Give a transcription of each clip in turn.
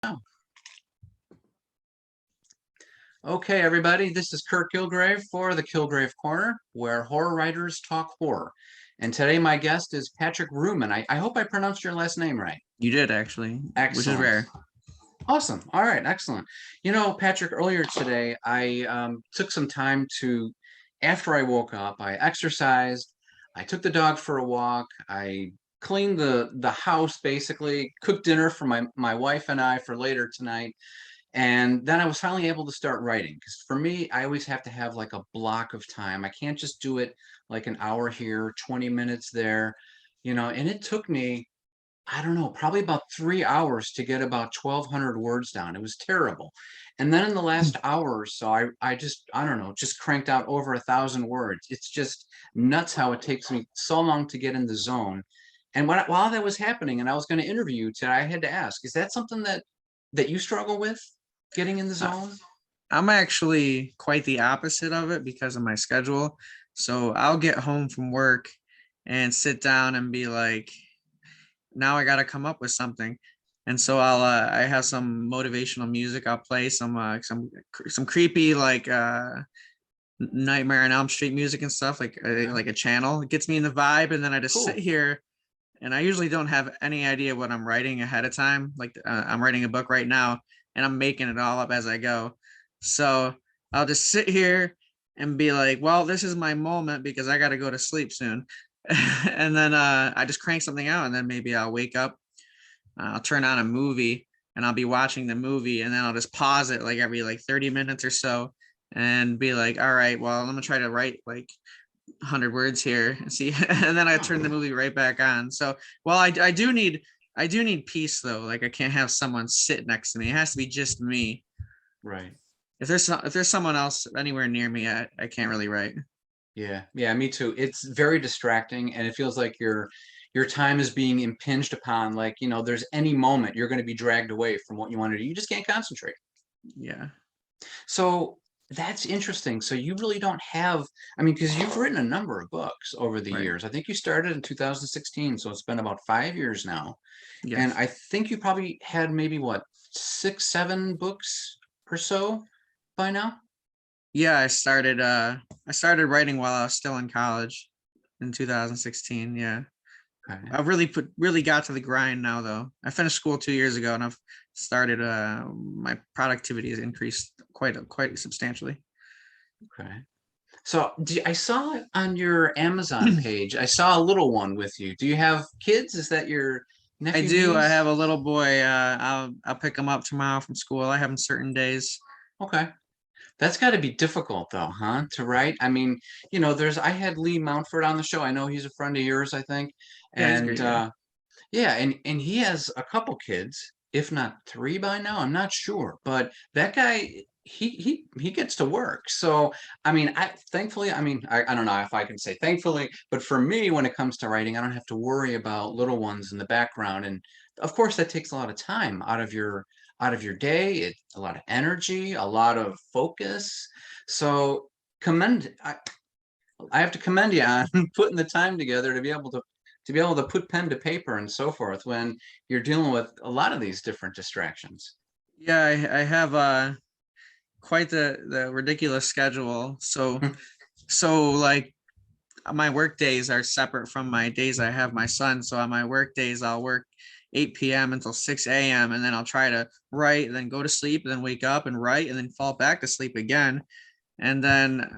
Oh. Okay, everybody, this is Kurt Kilgrave for the Kilgrave Corner, where horror writers talk horror. And today my guest is Patrick Reuman. I hope I pronounced your last name right. You did actually, which is Excellent. rare. Awesome. All right, excellent. You know, Patrick, earlier today, I took some time after I woke up, I exercised, I took the dog for a walk, I cleaned the house, basically, cooked dinner for my wife and I for later tonight. And then I was finally able to start writing because for me, I always have to have like a block of time. I can't just do it like an hour here, 20 minutes there, and it took me, I don't know, probably about 3 hours to get about 1,200 words down. It was terrible. And then in the last hour or so, I don't know, just cranked out over 1,000 words. It's just nuts how it takes me so long to get in the zone. And while that was happening and I was going to interview you today, I had to ask, is that something that you struggle with? Getting in the Uh, zone? I'm actually quite the opposite of it because of my schedule. So I'll get home from work and sit down and be like, now I got to come up with something. And so I have some motivational music. I'll play some creepy Nightmare on Elm Street music and stuff like a channel. It gets me in the vibe, and then I just sit Cool. here, and I usually don't have any idea what I'm writing ahead of time. I'm writing a book right now, and I'm making it all up as I go. So I'll just sit here and be like, well, this is my moment because I got to go to sleep soon. And then I just crank something out, and then maybe I'll wake up, I'll turn on a movie, and I'll be watching the movie, and then I'll just pause it like every 30 minutes or so and be like, all right, well, I'm gonna try to write like 100 words here and see. And then I turn the movie right back on. So well, I do need peace though. Like I can't have someone sit next to me. It has to be just me. Right. If there's someone else anywhere near me, I can't really write. Yeah. Yeah, me too. It's very distracting and it feels like your time is being impinged upon. Like, there's any moment you're going to be dragged away from what you want to do. You just can't concentrate. Yeah. So that's interesting. So you really don't have, I mean, because you've written a number of books over the Right. years. I think you started in 2016, so it's been about 5 years now. And Yes. I think you probably had maybe what, 6, 7 books or so by now? Yeah, I started writing while I was still in college in 2016. Yeah. Okay. I've really got to the grind now though. I finished school 2 years ago, and I've started my productivity has increased quite substantially. Okay. So I saw it on your Amazon page. I saw a little one with you. Do you have kids? Is that your I nephew, do. I have niece? a little boy. I'll pick him up tomorrow from school. I have him certain days. Okay. That's got to be difficult though, huh? To write. I mean, I had Lee Mountford on the show. I know he's a friend of yours, I think. Yeah, he's a And great guy. yeah, and he has a couple kids, if not three by now. I'm not sure, but that guy, he gets to work. So, I mean, I don't know if I can say thankfully, but for me, when it comes to writing, I don't have to worry about little ones in the background. And of course, that takes a lot of time out of your day. It's a lot of energy, a lot of focus. So, commend I have to commend you on putting the time together to be able to put pen to paper and so forth when you're dealing with a lot of these different distractions. Yeah, I have quite the ridiculous schedule. So like my work days are separate from my days I have my son. So on my work days, I'll work 8 p.m. until 6 a.m. and then I'll try to write, and then go to sleep, and then wake up and write, and then fall back to sleep again. And then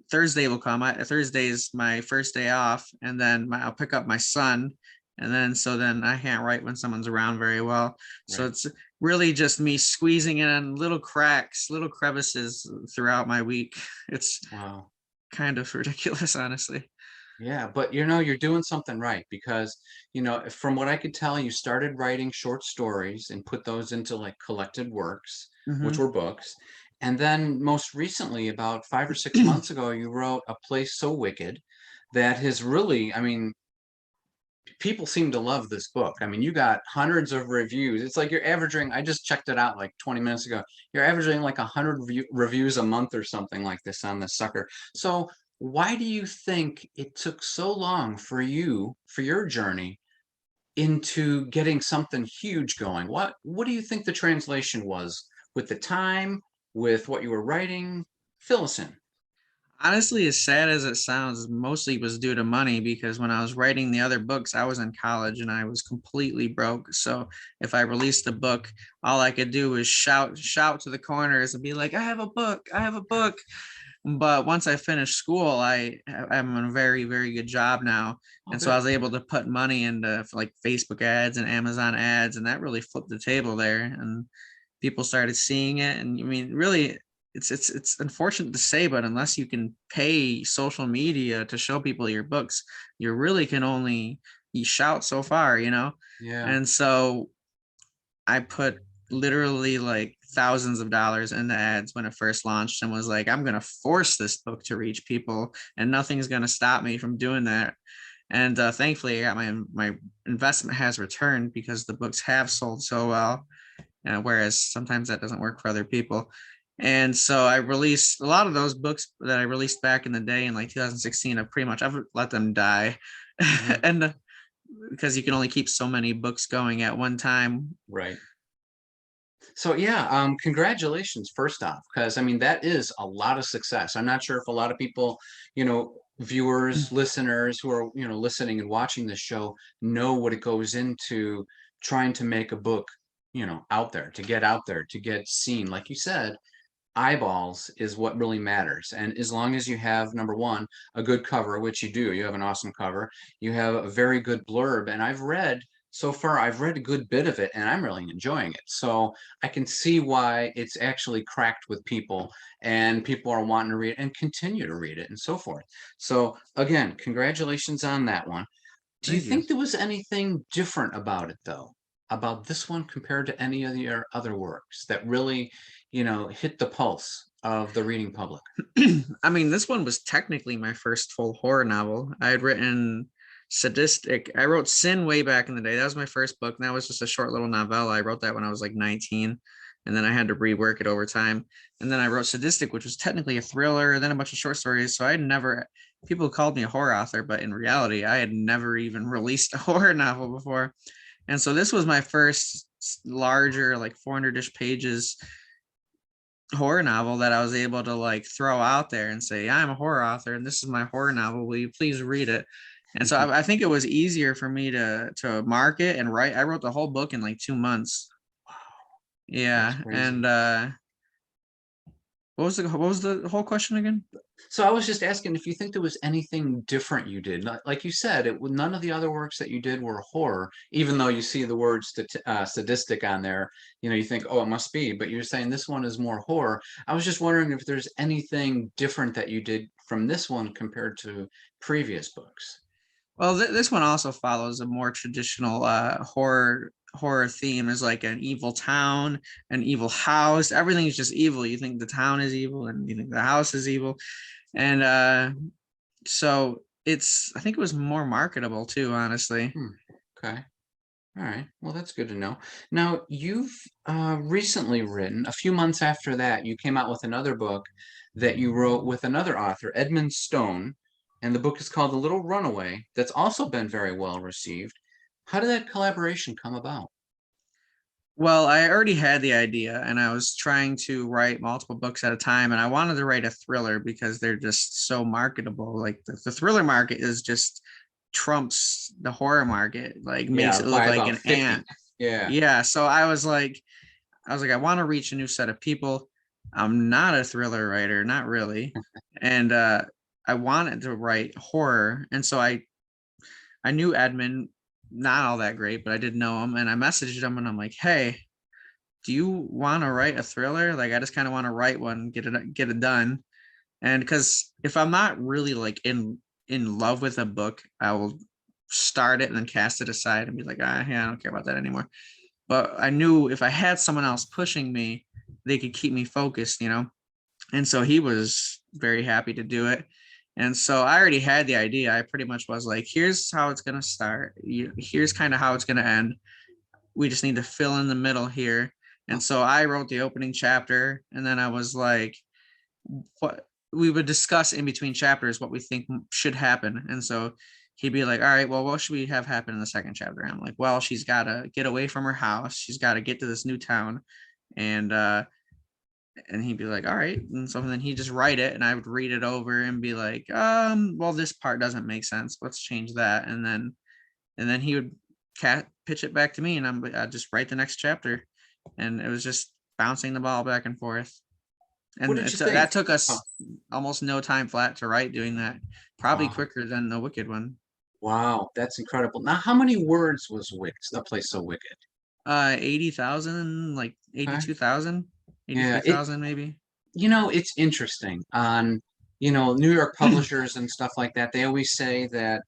Thursday will come. Thursday is my first day off, and then I'll pick up my son, and then I can't write when someone's around very well. So Right. it's really just me squeezing in little cracks, little crevices throughout my week. It's Wow. kind of ridiculous, honestly. Yeah, but you're doing something right because, from what I could tell, you started writing short stories and put those into like collected works, which Hmm. were books. And then most recently, about 5 or 6 months ago, you wrote A Place So Wicked that has really, I mean, people seem to love this book. I mean, you got hundreds of reviews. It's like you're averaging, I just checked it out like 20 minutes ago. You're averaging like 100 reviews a month or something like this on this sucker. So, why do you think it took so long for you, for your journey, into getting something huge going? What do you think the translation was with the time, with what you were writing? Fill us in. Honestly, as sad as it sounds, mostly was due to money because when I was writing the other books, I was in college and I was completely broke. So if I released a book, all I could do was shout to the corners and be like, "I have a book! I have a book!" But once I finished school, I'm in a very, very good job now, Oh, and so I good. was able to put money into like Facebook ads and Amazon ads, and that really flipped the table there. And people started seeing it, and I mean, really, it's unfortunate to say, but unless you can pay social media to show people your books, you really can only you shout so far, you know. Yeah. And so I put literally like thousands of dollars into ads when it first launched and was like, I'm going to force this book to reach people and nothing's going to stop me from doing that. And thankfully, I got my investment has returned because the books have sold so well, whereas sometimes that doesn't work for other people. And so I released a lot of those books that I released back in the day in like 2016. I've let them die, Mhm. and because you can only keep so many books going at one time. Right. So yeah, congratulations first off, because I mean that is a lot of success. I'm not sure if a lot of people, viewers, listeners who are, listening and watching this show know what it goes into trying to make a book, out there, to get seen. Like you said, eyeballs is what really matters. And as long as you have, number one, a good cover, which you do, you have an awesome cover, you have a very good blurb. And I've read a good bit of it and I'm really enjoying it. So I can see why it's actually cracked with people and people are wanting to read it and continue to read it and so forth. So again, congratulations on that one. Do you Thank you. think there was anything different about it though? About this one compared to any of your other works that really, hit the pulse of the reading public? I mean, this one was technically my first full horror novel. I had written Sadistic. I wrote Sin way back in the day. That was my first book. And that was just a short little novella. I wrote that when I was like 19. And then I had to rework it over time. And then I wrote Sadistic, which was technically a thriller, and then a bunch of short stories. So I had never, people called me a horror author, but in reality, I had never even released a horror novel before. And so this was my first larger, like 400-ish pages horror novel that I was able to like throw out there and say, I'm a horror author and this is my horror novel. Will you please read it? And so I think it was easier for me to market and write. I wrote the whole book in like 2 months. That's Yeah. And crazy. what was the whole question again? So I was just asking if you think there was anything different you did. Like you said, none of the other works that you did were horror, even though you see the word sadistic on there. You think, oh, it must be. But you're saying this one is more horror. I was just wondering if there's anything different that you did from this one compared to previous books. Well, this one also follows a more traditional horror theme. Is like an evil town, an evil house. Everything is just evil. You think the town is evil and you think the house is evil. And so it's I think it was more marketable too, honestly. Hmm. Okay. All right. Well, that's good to know. Now, you've recently written, a few months after that, you came out with another book that you wrote with another author, Edmund Stone, and the book is called The Little Runaway, that's also been very well received. How did that collaboration come about? Well, I already had the idea and I was trying to write multiple books at a time, and I wanted to write a thriller because they're just so marketable. Like the thriller market is just trumps the horror market, like makes Yeah, it look by like about an 50. ant. Yeah. Yeah. So I was like, I want to reach a new set of people. I'm not a thriller writer, not really. And I wanted to write horror. And so I knew Edmund, not all that great, but I did know him. And I messaged him and I'm like, hey, do you want to write a thriller? Like, I just kind of want to write one, get it done. And because if I'm not really like in love with a book, I will start it and then cast it aside and be like, yeah, I don't care about that anymore. But I knew if I had someone else pushing me, they could keep me focused. And so he was very happy to do it. And so I already had the idea. I pretty much was like, here's how it's going to start. Here's kind of how it's going to end. We just need to fill in the middle here. And so I wrote the opening chapter, and then I was like, what we would discuss in between chapters what we think should happen. And so he'd be like, all right, well, what should we have happen in the second chapter? I'm like, well, she's got to get away from her house. She's got to get to this new town. And he'd be like, all right. And so then he'd just write it and I would read it over and be like, well, this part doesn't make sense. Let's change that. And then he would pitch it back to me and I'd just write the next chapter. And it was just bouncing the ball back and forth. What And did you think? that took Oh, us almost no time flat to write doing that. Probably wow. quicker than the Wicked one. Wow, that's incredible. Now, how many words was Wicked? That place so wicked. 80,000, like Okay. 82,000, Yeah, 83,000 maybe. it's interesting on, New York publishers and stuff like that. They always say that,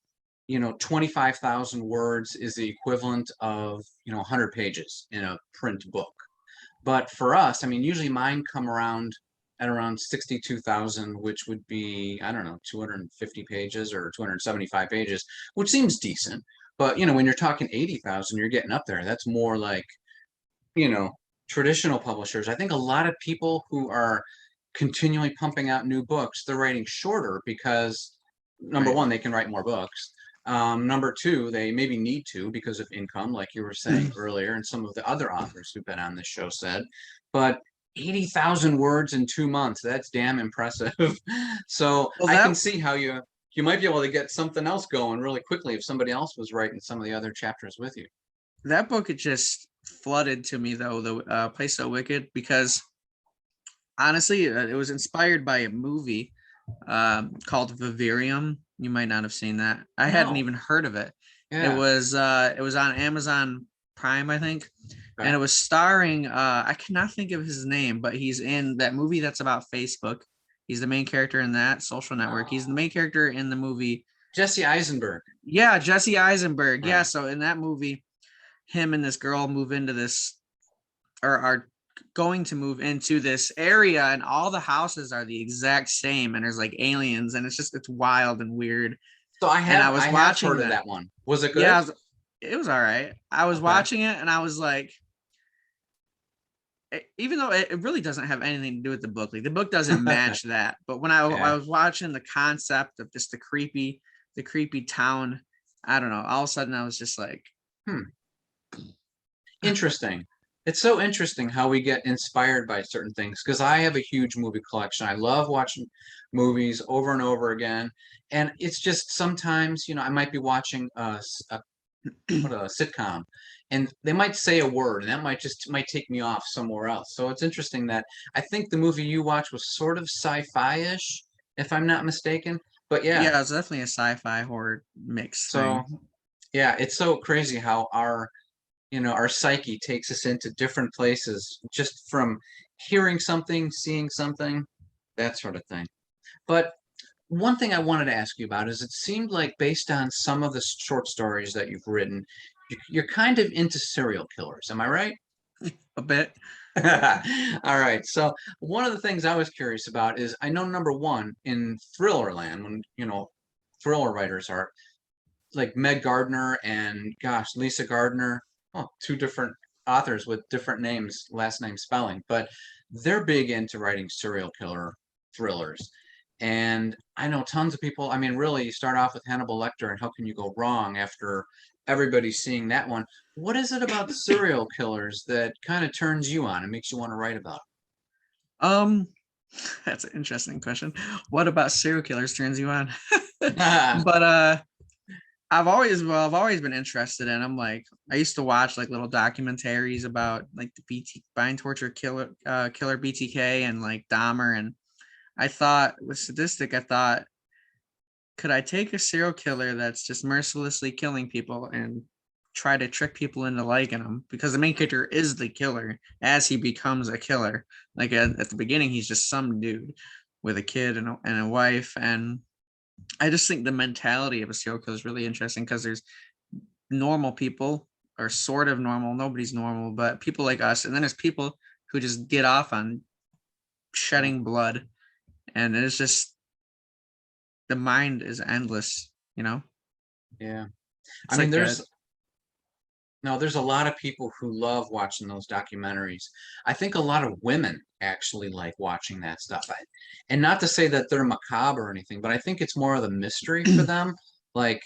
25,000 words is the equivalent of, 100 pages in a print book. But for us, I mean, usually mine come around at around 62,000, which would be, I don't know, 250 pages or 275 pages, which seems decent. But, when you're talking 80,000, you're getting up there. That's more like, you know, traditional publishers. I think a lot of people who are continually pumping out new books, they're writing shorter because number Right. one, they can write more books. Number two, they maybe need to because of income, like you were saying earlier, and some of the other authors who've been on this show said. But 80,000 words in 2 months, that's damn impressive. So Well, I can that see how you might be able to get something else going really quickly if somebody else was writing some of the other chapters with you. that book, it just flooded to me though, the Place So Wicked, because honestly, it was inspired by a movie called Vivarium. You might not have seen that. I hadn't No. even heard of it. Yeah. It was on Amazon Prime, I think. And Okay. it was starring I cannot think of his name, but he's in that movie that's about Facebook. He's the main character in that Social Network. He's the main character in the movie. Jesse Eisenberg. Yeah, Jesse Eisenberg. Yeah, Right. so in that movie, him and this girl move into this, or are going to move into this area, and all the houses are the exact same, and there's like aliens, and it's wild and weird. So I And I have was I have watching heard of that. that one. Was it good? Yeah, it was all right. I was Okay. watching it and I was like, even though it really doesn't have anything to do with the book, like the book doesn't match that. But when I Yeah. was watching the concept of just the creepy town, I don't know. All of a sudden, I was just like, Hmm. Interesting. It's so interesting how we get inspired by certain things because I have a huge movie collection. I love watching movies over and over again. And it's just sometimes, I might be watching a sitcom and they might say a word and that might take me off somewhere else. So it's interesting that I think the movie you watched was sort of sci-fi-ish, if I'm not mistaken. But yeah, yeah, it's definitely a sci-fi horror mix so thing. yeah, it's so crazy how our psyche takes us into different places just from hearing something, seeing something, that sort of thing. But one thing I wanted to ask you about is it seemed like based on some of the short stories that you've written, you're kind of into serial killers. Am I right? A bit. All right. So one of the things I was curious about is I know number one in thriller land, when thriller writers are like Meg Gardner and gosh, Lisa Gardner. Oh, two different authors with different names, last name spelling, but they're big into writing serial killer thrillers. And I know tons of people. I mean, really, you start off with Hannibal Lecter, and how can you go wrong after everybody's seeing that one? What is it about serial killers that kind of turns you on and makes you want to write about Um, that's an interesting question. What about serial killers turns you on? them? But I've always been interested in. I'm like, I used to watch like little documentaries about like the bind torture killer BTK and like Dahmer, and I thought with sadistic, I thought, could I take a serial killer that's just mercilessly killing people and try to trick people into liking him? Because the main character is the killer as he becomes a killer. Like at the beginning, he's just some dude with a kid and a wife, and I just think the mentality of a serial killer is really interesting because there's normal people, or sort of normal. Nobody's normal, but people like us. And then there's people who just get off on Yeah. shedding blood. And it's just, the mind is endless, you know? Yeah. I It's mean, like there's a lot of people who love watching those documentaries. I think a lot of women actually like watching that stuff. And not to say that they're macabre or anything, but I think it's more of the mystery for them. Like,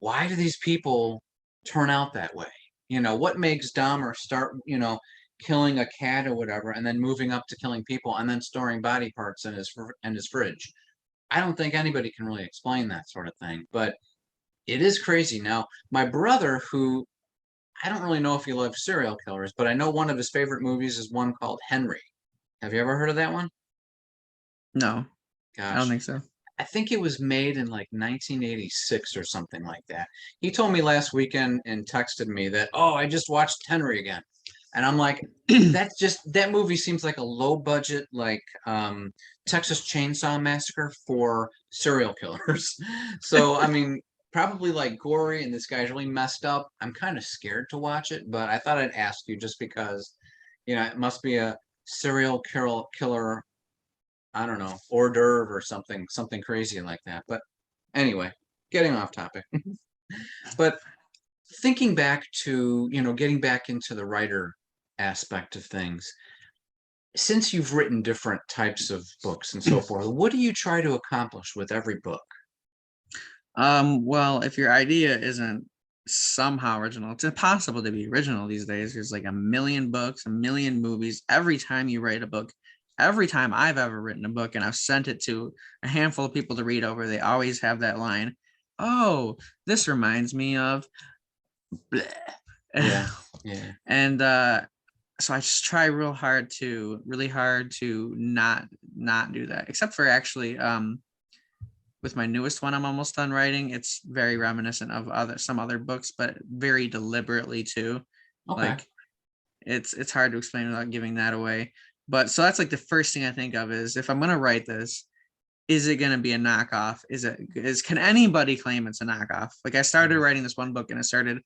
why do these people turn out that way? What makes Dahmer start, killing a cat or whatever, and then moving up to killing people, and then storing body parts in his fridge? I don't think anybody can really explain that sort of thing, but it is crazy. Now, my brother, who I don't really know if he loves serial killers, but I know one of his favorite movies is one called Henry. Have you ever heard of that one? No, I don't Gosh, think so. I think it was made in like 1986 or something like that. He told me last weekend and texted me that, oh, I just watched Henry again. And I'm like, that movie seems like a low budget, like Texas Chainsaw Massacre for serial killers. So, I mean, probably like gory and this guy's really messed up. I'm kind of scared to watch it, but I thought I'd ask you just because, it must be a killer, I don't know, hors d'oeuvre or something crazy like that. But anyway, getting off topic. But thinking back to, getting back into the writer aspect of things, since you've written different types of books and so forth, what do you try to accomplish with every book? Well, if your idea isn't somehow original, it's impossible to be original these days. There's like a million books, a million movies. Every time you write a book, every time I've ever written a book and I've sent it to a handful of people to read over, they always have that line, oh, this reminds me of bleh. Yeah, yeah. And so I just try really hard to not do that, except for actually with my newest one I'm almost done writing. It's very reminiscent of some other books, but very deliberately too. Okay. Like it's hard to explain without giving that away. But so that's like the first thing I think of is, if I'm going to write this, is it going to be a knockoff? Can anybody claim it's a knockoff? Like I started Mhm. writing this one book and it started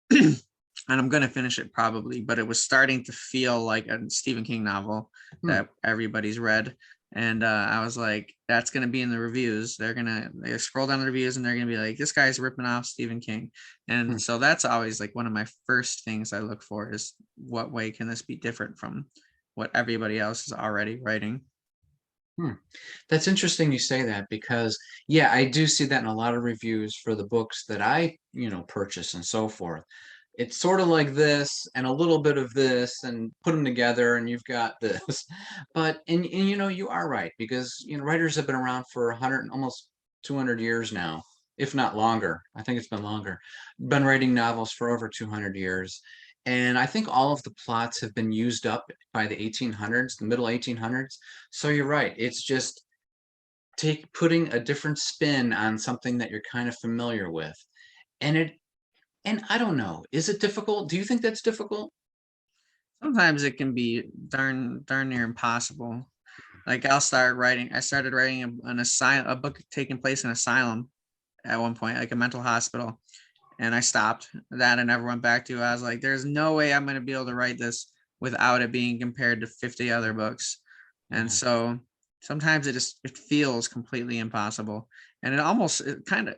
and I'm going to finish it probably, but it was starting to feel like a Stephen King novel Hmm. that everybody's read. And I was like, that's going to be in the reviews. They scroll down the reviews and they're going to be like, this guy's ripping off Stephen King. Hmm. And so that's always like one of my first things I look for is, what way can this be different from what everybody else is already writing? Hmm. That's interesting you say that because, yeah, I do see that in a lot of reviews for the books that I, purchase and so forth. It's sort of like this and a little bit of this and put them together and you've got this. But, and you are right because, writers have been around for 100, almost 200 years now, if not longer. I think it's been longer. Been writing novels for over 200 years. And I think all of the plots have been used up by the 1800s, the middle 1800s. So you're right. It's just putting a different spin on something that you're kind of familiar with. And and I don't know, is it difficult? Do you think that's difficult? Sometimes it can be darn near impossible. Like I started writing a book taking place in an asylum at one point, like a mental hospital. And I stopped that and never went back to it. I was like, there's no way I'm going to be able to write this without it being compared to 50 other books. And Yeah. so sometimes it feels completely impossible. And it almost kind of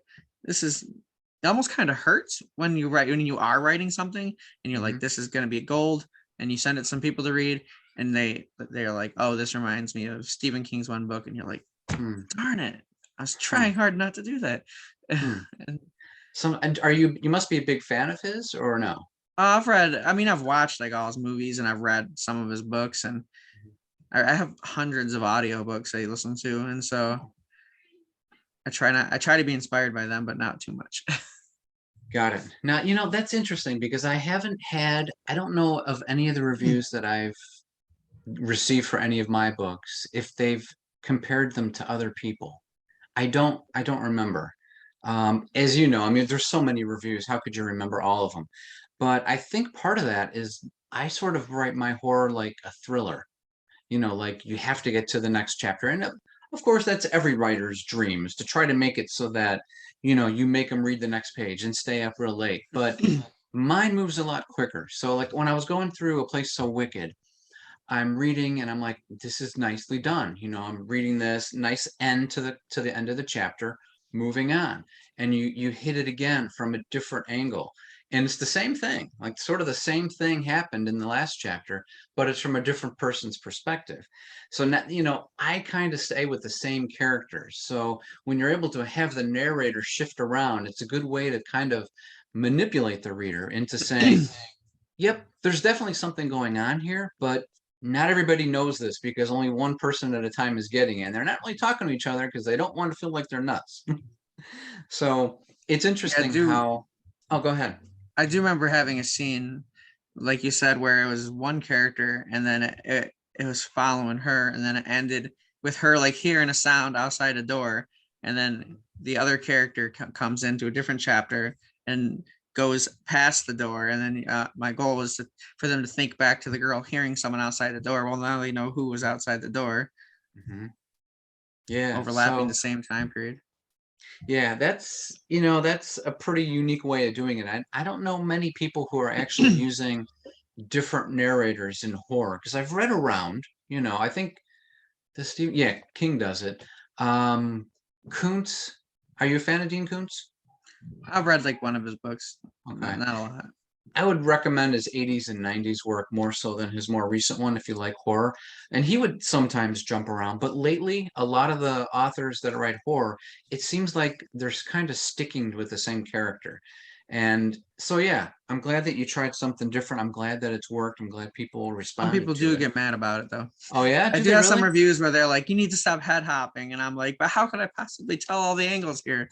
hurts when when you are writing something and you're Hmm. like, this is going to be gold, and you send it to some people to read and they're like, oh, this reminds me of Stephen King's one book, and you're like, Hmm. darn it, I was Hmm. trying hard not to do that. Hmm. And And you must be a big fan of his or no? I've watched like all his movies and I've read some of his books, and I have hundreds of audiobooks I listen to. And so Oh, I try to be inspired by them, but not too much. got it. Now, that's interesting because I don't know of any of the reviews that I've received for any of my books, if they've compared them to other people. I don't remember. As you know, I mean, there's so many reviews. How could you remember all of them? But I think part of that is I sort of write my horror like a thriller. Like you have to get to the next chapter. And of course, that's every writer's dream is to try to make it so that, you make them read the next page and stay up real late. But mine moves a lot quicker. So like when I was going through A Place So Wicked, I'm reading and I'm like, this is nicely done. I'm reading this nice end to the end of the chapter, moving on. And you hit it again from a different angle. And it's the same thing, like sort of the same thing happened in the last chapter, but it's from a different person's perspective. So now, I kind of stay with the same characters. So when you're able to have the narrator shift around, it's a good way to kind of manipulate the reader into saying, yep, there's definitely something going on here, but not everybody knows this because only one person at a time is getting it. And they're not really talking to each other because they don't want to feel like they're nuts. So it's Yeah, interesting how, oh, go ahead. I do remember having a scene, like you said, where it was one character and then it was following her, and then it ended with her like hearing a sound outside a door, and then the other character comes into a different chapter and goes past the door, and then my goal was for them to think back to the girl hearing someone outside the door. Well, now they know who was outside the door, Yeah, overlapping the so same time period. yeah, that's a pretty unique way of doing it. I don't know many people who are actually using different narrators in horror because I've read around, I think yeah, King does it. Kuntz, are you a fan of Dean Kuntz? I've read like one of his books, Okay. not a lot. I would recommend his 80s and 90s work more so than his more recent one if you like horror. And he would sometimes jump around, but lately, a lot of the authors that write horror, it seems like they're kind of sticking with the same character. And so, yeah, I'm glad that you tried something different. I'm glad that it's worked. I'm glad people Some responded people to do it. get mad about it though. Oh, yeah? I Do do they have some really? reviews where they're like, "You need to stop head hopping," and I'm like, "But how could I possibly tell all the angles here?"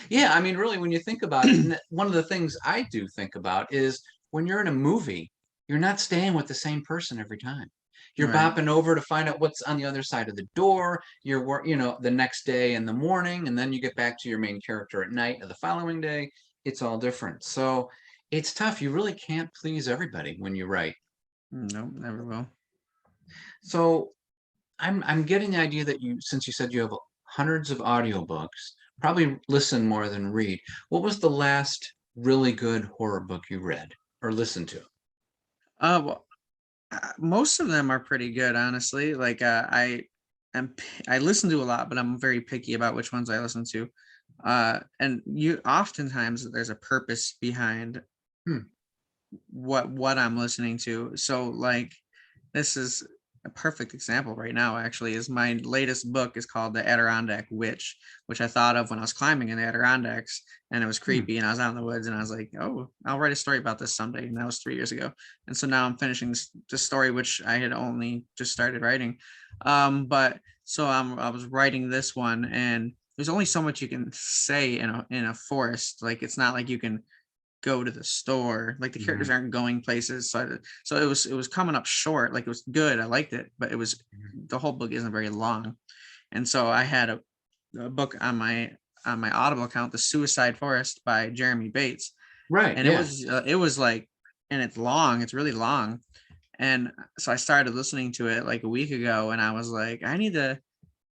Yeah, I mean, really, when you think about it, and one of the things I do think about is when you're in a movie, you're not staying with the same person every time. You're Right. bopping over to find out what's on the other side of the door. You're the next day in the morning, and then you get back to your main character at night of the following day. It's all different. So it's tough. You really can't please everybody when you write. Nope, never will. So I'm getting the idea that since you said you have hundreds of audiobooks, probably listen more than read. What was the last really good horror book you read or listened to? Well, most of them are pretty good, honestly. Like, I listen to a lot, but I'm very picky about which ones I listen to. And you oftentimes there's a purpose behind Hmm. what I'm listening to. So like this is a perfect example right now actually is my latest book is called The Adirondack Witch, which I thought of when I was climbing in the Adirondacks and it was Hmm. creepy and I was out in the woods and I was like, "Oh, I'll write a story about this someday." And that was 3 years ago. And so now I'm finishing this story which I had only just started writing. But so I was writing this one and there's only so much you can say in a forest. Like it's not like you can go to the store, like the characters Mhm. aren't going places, so it was coming up short. Like it was good, I liked it, but it was Mhm. the whole book isn't very long. And so I had a book on my Audible account, The Suicide Forest by Jeremy Bates, Right. and Yeah. it was like, and it's long, it's really long. And so I started listening to it like a week ago and I was like, I need to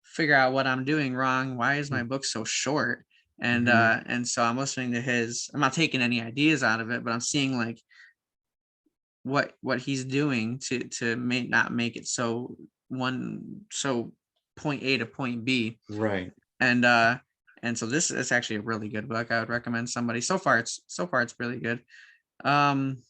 figure out what I'm doing wrong. Why is my book so short? Mm-hmm. And so I'm listening to his. I'm not taking any ideas out of it, but I'm seeing like what he's doing to not make it so point A to point B. Right. And and so this is actually a really good book. I would recommend somebody. So far it's really good. Um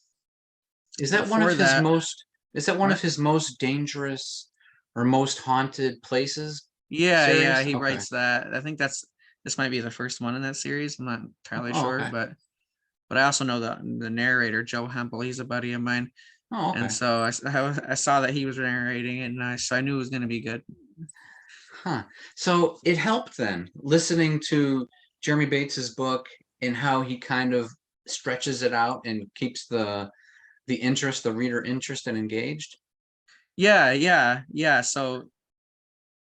Is that one Before of his that, most? Is that one of what? his most dangerous or most haunted places Yeah, series? he Okay. writes that. I think this might be the first one in that series. I'm not entirely Oh, sure, okay. but I also know the narrator, Joe Hempel. He's a buddy of mine, Oh, and okay. so I saw that he was narrating it, and so I knew it was going to be good. Huh. So it helped then listening to Jeremy Bates's book and how he kind of stretches it out and keeps the reader interested and engaged. Yeah. So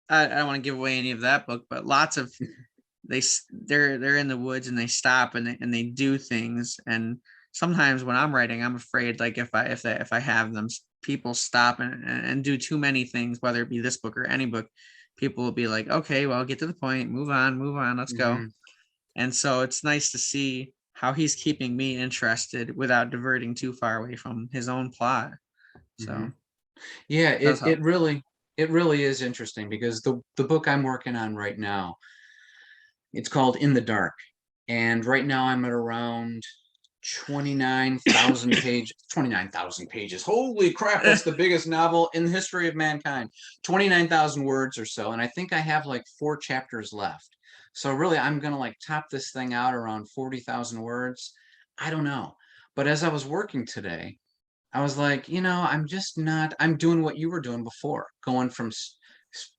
I don't want to give away any of that book, but lots of they're in the woods and they stop and they do things. And sometimes when I'm writing, I'm afraid like if I have them people stop and do too many things, whether it be this book or any book, people will be like, okay, well, get to the point, move on, let's go. Hmm. And so it's nice to see how he's keeping me interested without diverting too far away from his own plot. Hmm. So Yeah, it does it help. it really it really is interesting because the book I'm working on right now, it's called In the Dark. And right now I'm at around 29,000 pages. Holy crap, that's the biggest novel in the history of mankind. 29,000 words or so. And I think I have like 4 chapters left. So really, I'm going to like top this thing out around 40,000 words. I don't know. But as I was working today, I was like, I'm just not, I'm doing what you were doing before, going from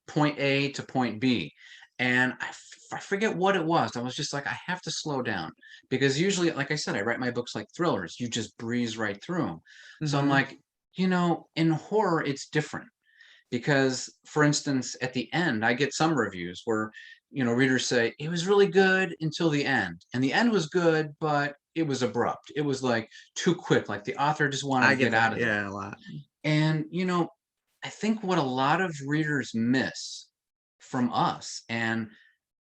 point A to point B. And I forget what it was. I was just like, I have to slow down because usually, like I said, I write my books like thrillers. You just breeze right through them. So I'm Hmm. like, in horror, it's different because, for instance, at the end, I get some reviews where, readers say it was really good until the end. And the end was good, but it was abrupt. It was like too quick. Like the author just wanted I to get get out that. of there. Yeah, a lot. And, I think what a lot of readers miss from us and,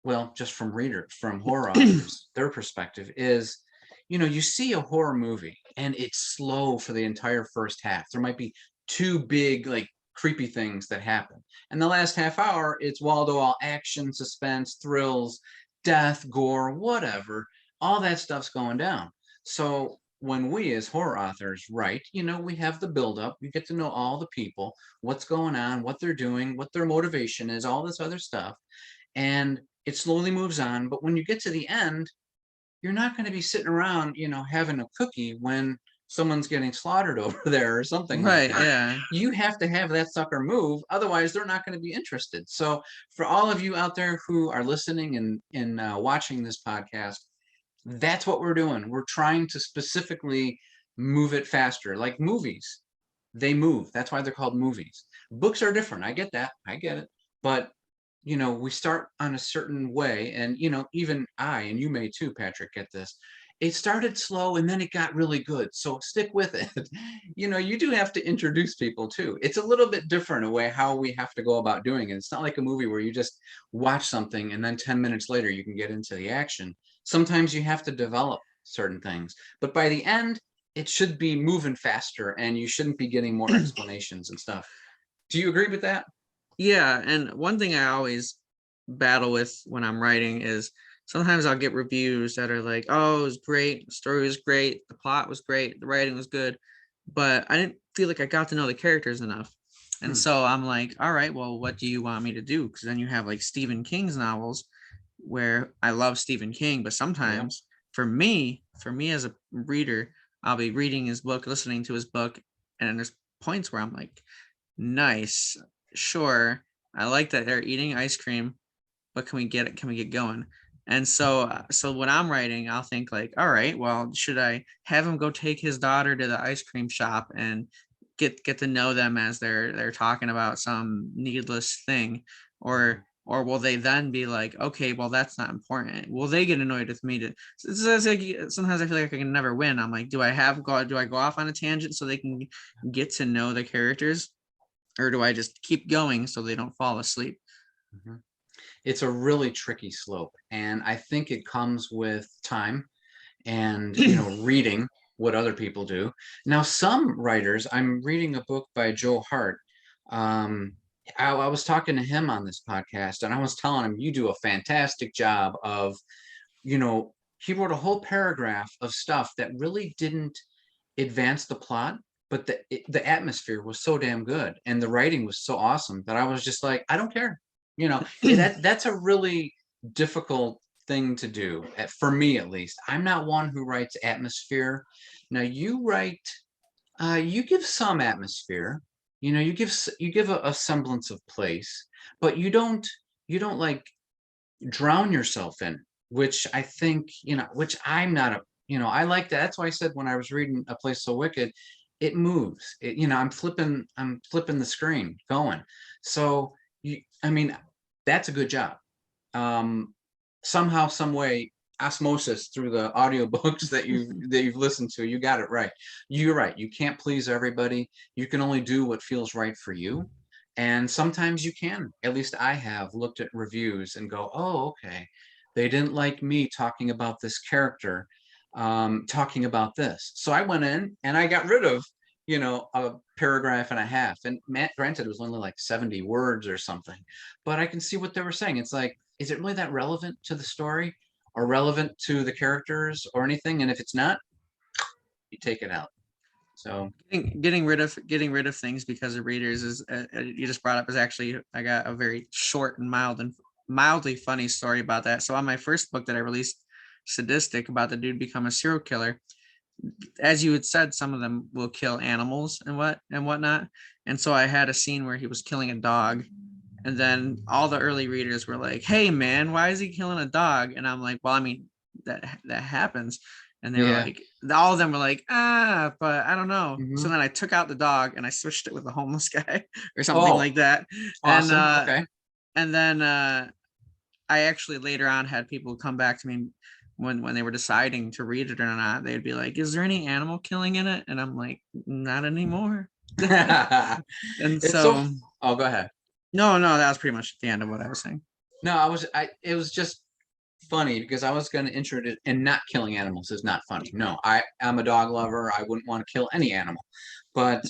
well, just from readers, from horror authors, their perspective is, you see a horror movie and it's slow for the entire first half. There might be 2 big, like, creepy things that happen. And the last half hour, it's wall-to-wall action, suspense, thrills, death, gore, whatever. All that stuff's going down. So when we as horror authors write, we have the buildup. We get to know all the people, what's going on, what they're doing, what their motivation is, all this other stuff. And it slowly moves on. But when you get to the end, you're not going to be sitting around, having a cookie when someone's getting slaughtered over there or something like Right. that. Yeah. You have to have that sucker move, otherwise they're not going to be interested. So for all of you out there who are listening and watching this podcast, that's what we're doing. We're trying to specifically move it faster. Like movies, they move. That's why they're called movies. Books are different. I get that. I get it. But we start on a certain way, and even I, and you may too, Patrick, get this. It started slow and then it got really good. So stick with it. You do have to introduce people too. It's a little bit different a way how we have to go about doing it. It's not like a movie where you just watch something and then 10 minutes later you can get into the action. Sometimes you have to develop certain things, but by the end, it should be moving faster and you shouldn't be getting more explanations and stuff. Do you agree with that? Yeah, and one thing I always battle with when I'm writing is sometimes I'll get reviews that are like, "Oh, it was great, the story was great, the plot was great, the writing was good," but I didn't feel like I got to know the characters enough. And Hmm. so I'm like, "All right, well, what do you want me to do?" Because then you have like Stephen King's novels where I love Stephen King, but Yeah. sometimes for me as a reader, I'll be reading his book, listening to his book, and there's points where I'm like, nice. Sure. I like that they're eating ice cream, but can we get it? Can we get going? And so when I'm writing, I'll think like, all right, well, should I have him go take his daughter to the ice cream shop and get to know them as they're talking about some needless thing, or will they then be like, okay, well, that's not important. Will they get annoyed with me? It's like sometimes I feel like I can never win. I'm like, do I go off on a tangent so they can get to know the characters, or do I just keep going so they don't fall asleep? Mhm. It's a really tricky slope, and I think it comes with time and reading what other people do. Now some writers, I'm reading a book by Joe Hart. um I was talking to him on this podcast and I was telling him, you do a fantastic job of, he wrote a whole paragraph of stuff that really didn't advance the plot, but the atmosphere was so damn good and the writing was so awesome that I was just like, I don't care. That's a really difficult thing to do, for me at least. I'm not one who writes atmosphere. Now you write, you give some atmosphere. You give a semblance of place, but you don't like drown yourself in, which I think, which I'm not a, I like that. That's why I said when I was reading A Place So Wicked, it moves. I'm flipping the screen going. So I mean, that's a good job. Um, Somehow, some way, osmosis through the audiobooks that you've listened to, you got it right. You're right. You can't please everybody. You can only do what feels right for you. And sometimes you can. At least I have looked at reviews and go, oh, okay. They didn't like me talking about this character, talking about this. So I went in and I got rid of, a paragraph and a half. And granted, it was only like 70 words or something, but I can see what they were saying. It's like, is it really that relevant to the story or relevant to the characters or anything? And if it's not, you take it out. So Getting rid of things because of readers is you just brought up is actually I got a very short and mildly funny story about that. So on my first book that I released, Sadistic, about the dude become a serial killer, as you had said, some of them will kill animals and whatnot. And so I had a scene where he was killing a dog, and then all the early readers were like, "Hey man, why is he killing a dog?" And I'm like, "Well, I mean, that happens." And they were yeah. like, all of them were like, but I don't know. So Hmm. then I took out the dog and I switched it with a homeless guy or something Oh, like that. And awesome. Okay. and then I actually later on had people come back to me when they were deciding to read it or not. They'd be like, "Is there any animal killing in it?" And I'm like, "Not anymore." And It's so. so Oh, go ahead. no, that was pretty much the end of what I was saying. No, it was just funny because I was going to intro it, and not killing animals is not funny. No, I'm a dog lover. I wouldn't want to kill any animal, but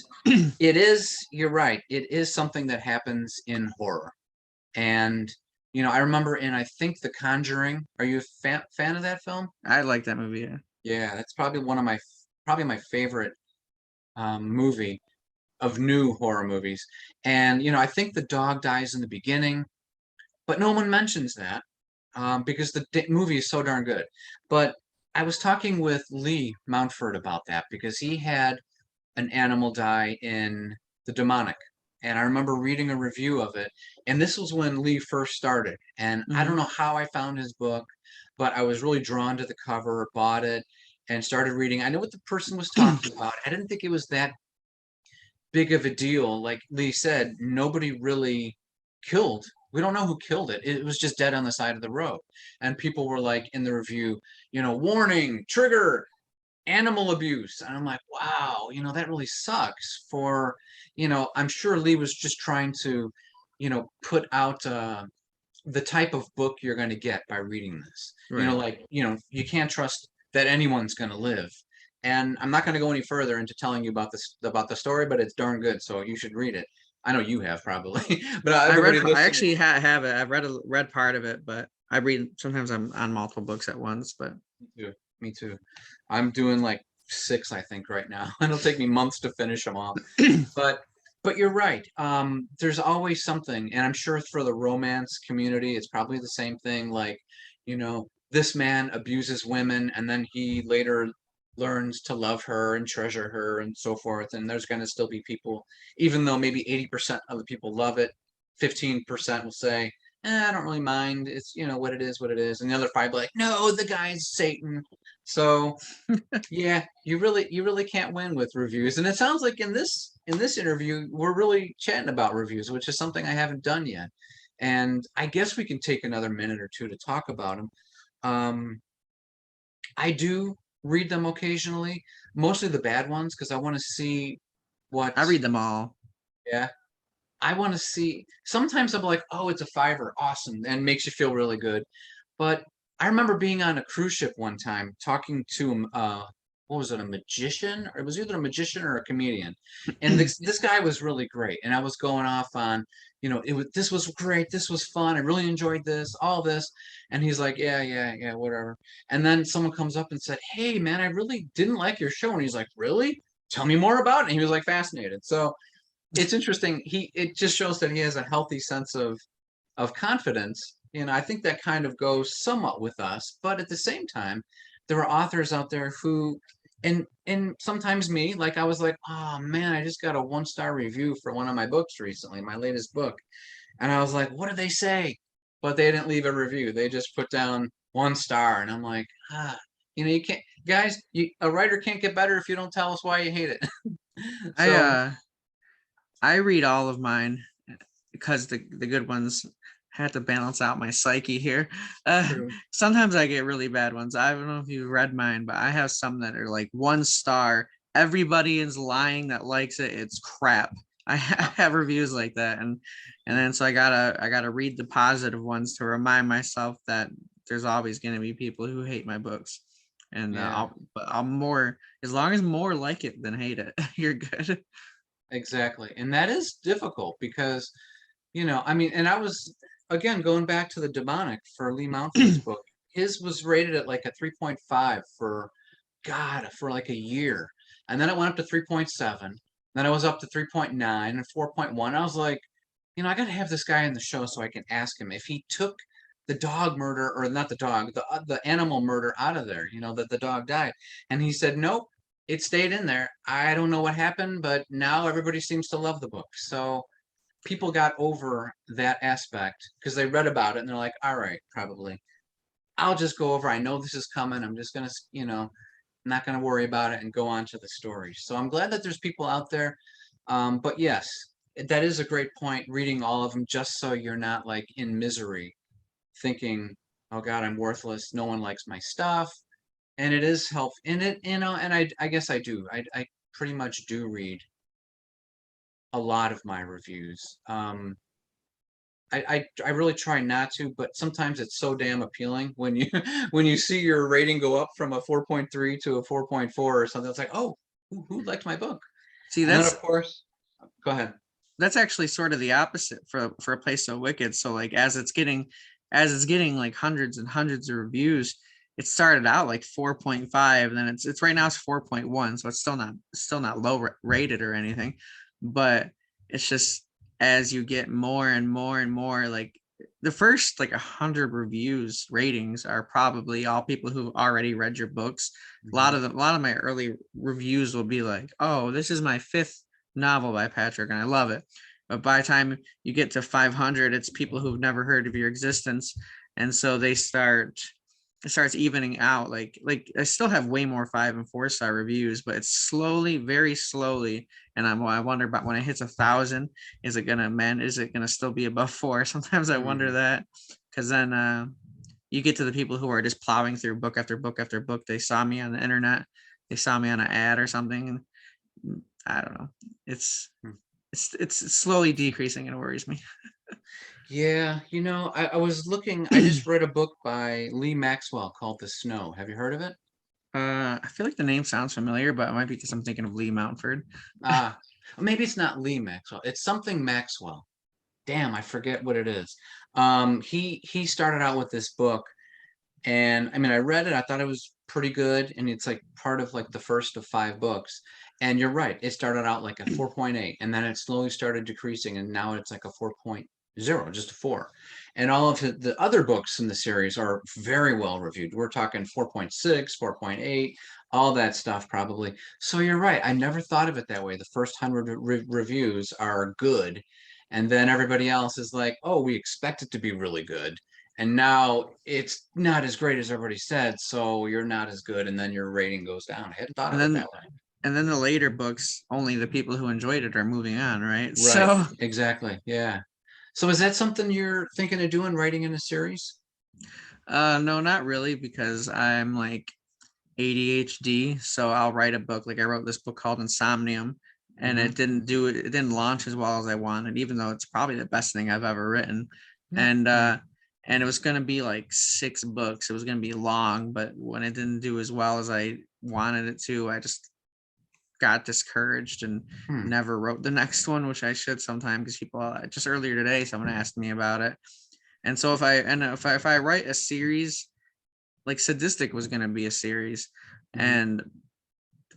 it is. You're right. It is something that happens in horror, and I remember in, I think, The Conjuring. Are you a fan of that film? I like that movie. Yeah. Yeah, that's probably my favorite movie of new horror movies. And I think the dog dies in the beginning, but no one mentions that because the movie is so darn good. But I was talking with Lee Mountford about that because he had an animal die in The Demonic. And I remember reading a review of it. And this was when Lee first started. And I don't Hmm. know how I found his book, but I was really drawn to the cover, bought it, and started reading. I knew what the person was talking about. I didn't think it was that big of a deal. Like Lee said, nobody really killed. We don't know who killed it. It was just dead on the side of the road. And people were like in the review, warning, trigger, animal abuse. And I'm like, wow, that really sucks for, I'm sure Lee was just trying to, put out the type of book you're going to get by reading this. Right. Like, you can't trust that anyone's going to live. And I'm not going to go any further into telling you about the story, but it's darn good, so you should read it. I know you have probably, but everybody I listening. actually have it. I've read part of it, but I read sometimes I'm on multiple books at once. But Me too. Me too. I'm doing like six, I think, right now. It'll take me months to finish them all. But but you're right. There's always something, and I'm sure for the romance community, it's probably the same thing. Like, this man abuses women, and then he later learns to love her and treasure her and so forth. And there's going to still be people, even though maybe 80% of the people love it, 15% will say, I don't really mind. It's what it is, and the other five like, no, the guy's Satan. So yeah, you really can't win with reviews. And it sounds like in this interview, we're really chatting about reviews, which is something I haven't done yet. And I guess we can take another minute or two to talk about them. Um, I do read them occasionally, mostly the bad ones, because I want to see what. I read them all. Yeah, I want to see. Sometimes I'm like, oh, it's a fiver, awesome, and makes you feel really good. But I remember being on a cruise ship one time talking to what was it, a magician? Or it was either a magician or a comedian. And this guy was really great. And I was going off on, this was great, this was fun, I really enjoyed this, all this. And he's like, yeah, yeah, yeah, whatever. And then someone comes up and said, hey man, I really didn't like your show. And he's like, really? Tell me more about it. And he was like fascinated. So it's interesting. It just shows that he has a healthy sense of confidence. I think that kind of goes somewhat with us, but at the same time, there are authors out there who, and sometimes me, like I was like, oh man, I just got a 1-star review for one of my books recently, my latest book, and I was like, what did they say? But they didn't leave a review. They just put down 1 star, and I'm like, you can't, guys. A writer can't get better if you don't tell us why you hate it. I So I read all of mine because the good ones had to balance out my psyche here. true. Sometimes I get really bad ones. I don't know if you read mine, but I have some that are like 1 star. Everybody is lying that likes it. It's crap. I have reviews like that, and then so I gotta read the positive ones to remind myself that there's always going to be people who hate my books, and Yeah. I'll more as long as more like it than hate it. You're good. Exactly. And that is difficult because, I mean, and I was, again, going back to the demonic for Lee Mountford's book, his was rated at like a 3.5 for, God, for like a year. And then it went up to 3.7. Then I was up to 3.9 and 4.1. I was like, I got to have this guy in the show so I can ask him if he took the dog murder, or not the dog, the animal murder out of there, that the dog died. And he said, nope, it stayed in there. I don't know what happened, but now everybody seems to love the book. So people got over that aspect because they read about it and they're like, all right, probably. I'll just go over. I know this is coming. I'm just going to, not going to worry about it and go on to the story. So I'm glad that there's people out there. But yes, that is a great point, reading all of them just so you're not like in misery thinking, oh God, I'm worthless. No one likes my stuff. And it is help in it, and I guess I do. I pretty much do read a lot of my reviews. I really try not to, but sometimes it's so damn appealing when you when you see your rating go up from a 4.3 to a 4.4 or something. It's like, oh, who liked my book? See, And then of course, go ahead. that's actually sort of the opposite for a place so wicked. So like as it's getting like hundreds and hundreds of reviews, it started out like 4.5, and then it's right now it's 4.1, so it's still not low rated or anything, but it's just as you get more and more and more, like the first like 100 reviews ratings are probably all people who've already read your books. A lot of my early reviews will be like, oh, this is my fifth novel by Patrick and I love it. But by the time you get to 500, it's people who've never heard of your existence, and so it starts evening out. Like I still have way more 5 and 4 star reviews, but it's slowly, very slowly. And I wonder about when it hits 1,000, is it gonna still be above 4? Sometimes I wonder that, because then you get to the people who are just plowing through book after book after book. They saw me on the internet, they saw me on an ad or something, and I don't know. It's slowly decreasing, and it worries me. Yeah, I was looking. I just read a book by Lee Maxwell called The Snow. Have you heard of it? I feel like the name sounds familiar, but it might be because I'm thinking of Lee Mountford. Ah, maybe it's not Lee Maxwell. It's something Maxwell. Damn, I forget what it is. He started out with this book, and I mean, I read it. I thought it was pretty good, and it's like part of like the first of 5 books. And you're right, it started out like a 4.8, and then it slowly started decreasing, and now it's like a 4.0, just a 4. And all of the other books in the series are very well reviewed. We're talking 4.6, 4.8, all that stuff probably. So you're right. I never thought of it that way. The first 100 reviews are good, and then everybody else is like, oh, we expect it to be really good. And now it's not as great as everybody said, so you're not as good, and then your rating goes down. I hadn't thought And of it then that way. the later books, only the people who enjoyed it are moving on, right? Right, So exactly. Yeah. So is that something you're thinking of doing, writing in a series? no, not really, because I'm like ADHD. So I'll write a book. Like I wrote this book called Insomnium, and Mm-hmm. it didn't launch as well as I wanted, even though it's probably the best thing I've ever written. Yeah. And it was gonna be like 6 books. It was gonna be long, but when it didn't do as well as I wanted it to, I just got discouraged and Hmm. never wrote the next one, which I should sometime, because people just earlier today someone asked me about it. And so if I write a series, like Sadistic was going to be a series, Mm-hmm. and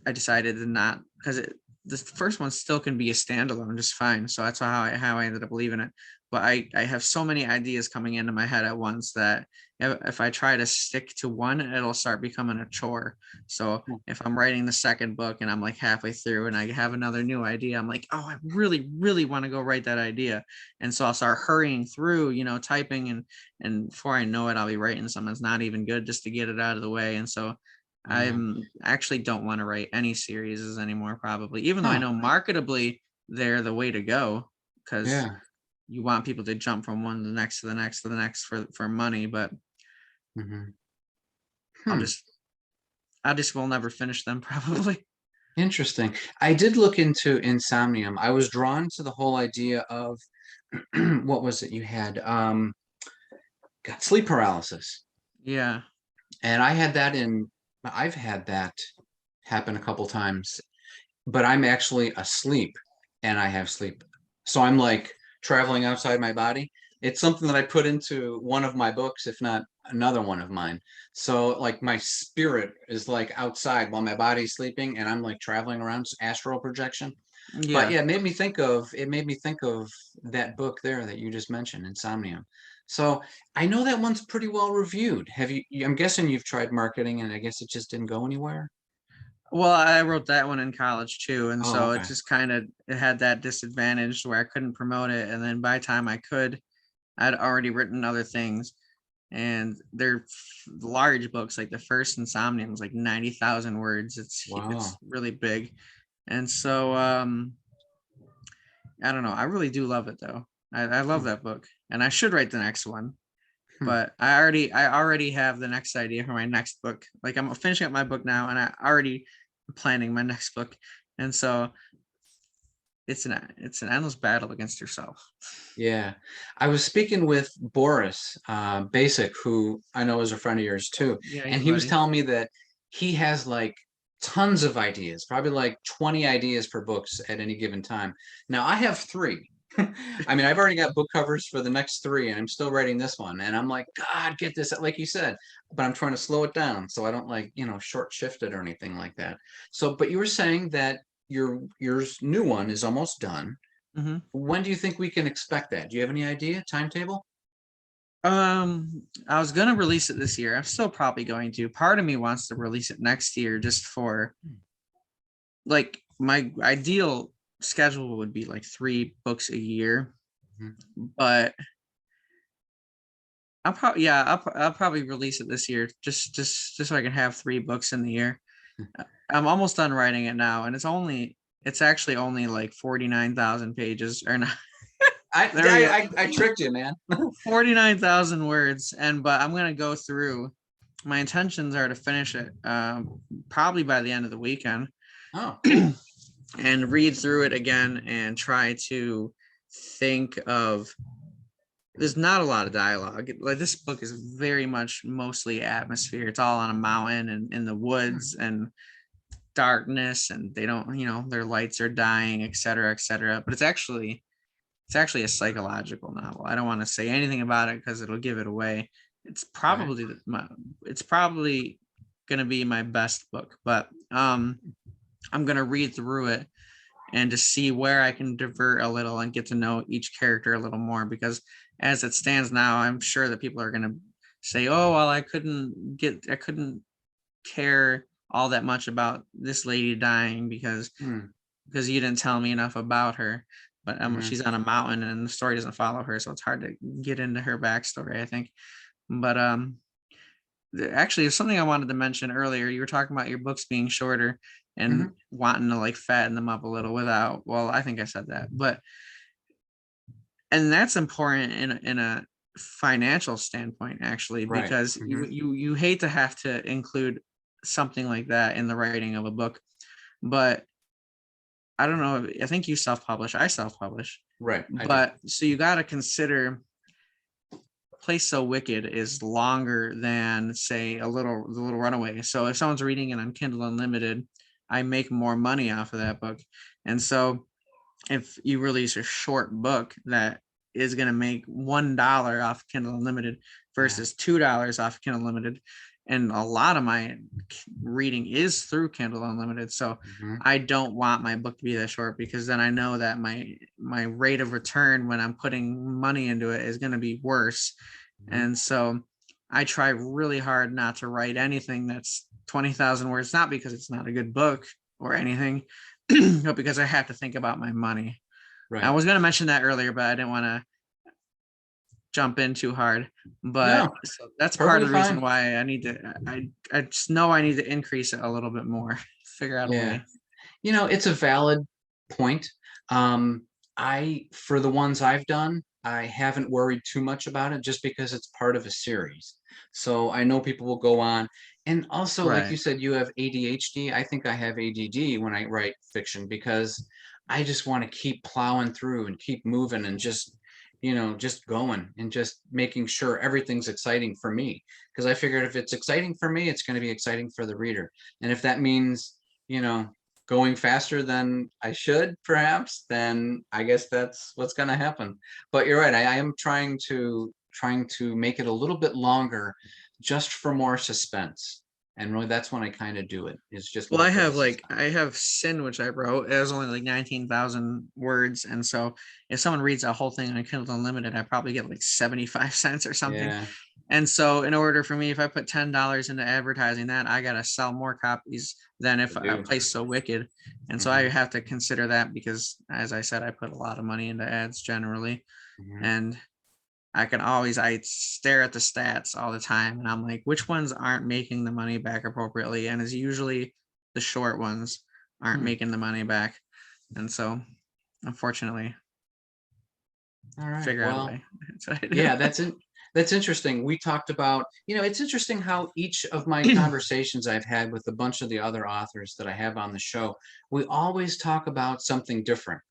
I decided to not, because the first one still can be a standalone just fine. So that's how I ended up leaving it. But I have so many ideas coming into my head at once that if I try to stick to one, it'll start becoming a chore. So if I'm writing the second book and I'm like halfway through and I have another new idea, I'm like, oh, I really, really want to go write that idea. And so I'll start hurrying through, typing, and before I know it, I'll be writing something that's not even good just to get it out of the way. And so Uh, I'm actually don't want to write any series anymore, probably, even though I huh. know marketably they're the way to go, because Yeah. you want people to jump from one to the next to the next to the next for money. But Mm-hmm. I'll Hmm. just I just will never finish them probably. Interesting. I did look into Insomnium. I was drawn to the whole idea of what was it you had? Got sleep paralysis. Yeah. And I've had that happen a couple times, but I'm actually asleep and I have sleep. So I'm like traveling outside my body. It's something that I put into one of my books, if not another one of mine. So like my spirit is like outside while my body's sleeping, and I'm like traveling around, astral projection. But Yeah. yeah, it made me think of that book there that you just mentioned, Insomnia. So I know that one's pretty well reviewed. Have you, I'm guessing you've tried marketing and I guess it just didn't go anywhere. Well, I wrote that one in college too, and Oh, so it okay. just kind of it had that disadvantage where I couldn't promote it, and then by the time I could, I'd already written other things, and they're large books. Like the first Insomnia was like 90,000 words. It's Wow. really big, and so I don't know. I really do love it though. I love Hmm. that book, and I should write the next one. Hmm. But I already have the next idea for my next book. Like I'm finishing up my book now, and I already am planning my next book, and so it's an endless battle against yourself. Yeah. I was speaking with Boris Basic, who I know is a friend of yours too, Yeah, and he's a he was buddy. telling me that he has like tons of ideas, probably like 20 ideas for books at any given time. Now I have three. I mean, I've already got book covers for the next three, and I'm still writing this one. And I'm like, God, get this, like you said, but I'm trying to slow it down so I don't like, short shift it or anything like that. So, but you were saying that your new one is almost done. Hmm. When do you think we can expect that? Do you have any idea, timetable? I was gonna release it this year. I'm still probably going to. Part of me wants to release it next year, just for like my ideal schedule would be like 3 books a year, Mhm. but I'll probably release it this year, just so I can have 3 books in the year. I'm almost done writing it now, and it's actually only like 49,000 pages, or not. I, There we go. I, I tricked you, man. 49,000 words, and but I'm gonna go through. My intentions are to finish it probably by the end of the weekend, Oh, cool. and read through it again and try to think of. There's not a lot of dialogue. Like this book is very much mostly atmosphere. It's all on a mountain and in the Hmm. woods and darkness, and they don't, their lights are dying, et cetera, et cetera. But it's actually a psychological novel. I don't want to say anything about it because it'll give it away. It's Okay. probably it's probably gonna be my best book, but I'm gonna read through it and to see where I can divert a little and get to know each character a little more, because as it stands now, I'm sure that people are gonna say, "Oh, well, I couldn't care all that much about this lady dying Hmm. because you didn't tell me enough about her." But Hmm. she's on a mountain and the story doesn't follow her, so it's hard to get into her backstory, I think. But actually, there's something I wanted to mention earlier. You were talking about your books being shorter and Hmm. wanting to like fatten them up a little without. Well, I think I said that, but and that's important in a financial standpoint, actually, Right. because Hmm. you hate to have to include something like that in the writing of a book. But I don't know. I think you self-publish. I self-publish. Right. I do. But so you got to consider Place So Wicked is longer than say The Little Runaway. So if someone's reading it on Kindle Unlimited, I make more money off of that book. And so if you release a short book that is going to make $1 off Kindle Unlimited Yeah. versus $2 off Kindle Unlimited, and a lot of my reading is through Kindle Unlimited, so Hmm. I don't want my book to be that short, because then I know that my rate of return when I'm putting money into it is going to be worse. Hmm. And so I try really hard not to write anything that's 20,000 words, not because it's not a good book or anything, but because I have to think about my money. I Right. was going to mention that earlier, but I didn't want to jump in too hard. But No, so that's part perfectly of the reason fine. why I just know I need to increase it a little bit more, figure out a Yeah. way. It's a valid point. Um, for the ones I've done, I haven't worried too much about it just because it's part of a series. So I know people will go on. And also, like you Right. said, you have ADHD. I think I have ADD when I write fiction because I just want to keep plowing through and keep moving and just going and just making sure everything's exciting for me. Because I figured if it's exciting for me, it's going to be exciting for the reader. And if that means, you know, going faster than I should, perhaps, then I guess that's what's going to happen. But you're right. I am trying to trying to make it a little bit longer just for more suspense. And really that's when I kind of do it, is just Well, more for the suspense. I have Sin, which I wrote. It has only like 19,000 words, and so if someone reads a whole thing on Kindle Unlimited, I probably get like 75 cents or something. Yeah, And so, in order for me, if I put $10 into advertising that, I gotta sell more copies than if I a do. place so wicked. And so, I Mhm, have to consider that because, as I said, I put a lot of money into ads generally, mhm. and I stare at the stats all the time, and I'm like, which ones aren't making the money back appropriately? And it's usually the short ones aren't Hmm. making the money back. And so, unfortunately, All right. figure out a Well, way. That's what I yeah, do. that's interesting. We talked about, it's interesting how each of my conversations I've had with a bunch of the other authors that I have on the show, we always talk about something different.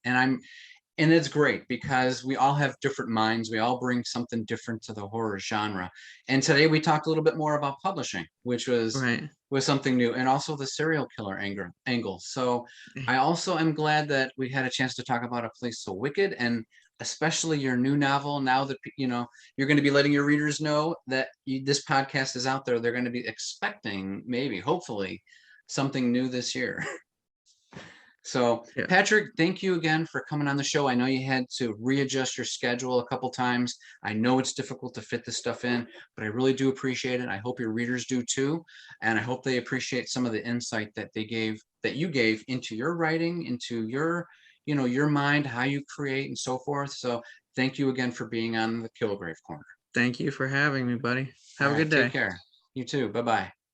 And it's great because we all have different minds. We all bring something different to the horror genre. And today we talked a little bit more about publishing, which Right. was something new, and also the serial killer angle. So I also am glad that we had a chance to talk about A Place So Wicked, and especially your new novel. Now that you're going to be letting your readers know that this podcast is out there, they're going to be expecting, maybe, hopefully, something new this year. So, Yeah. Patrick, thank you again for coming on the show. I know you had to readjust your schedule a couple times. I know it's difficult to fit this stuff in, but I really do appreciate it. I hope your readers do too, and I hope they appreciate some of the insight that you gave into your writing, into your mind, how you create, and so forth. So, thank you again for being on the Kilgrave Corner. Thank you for having me, buddy. All Have a right, good take day. care. You too. Bye bye.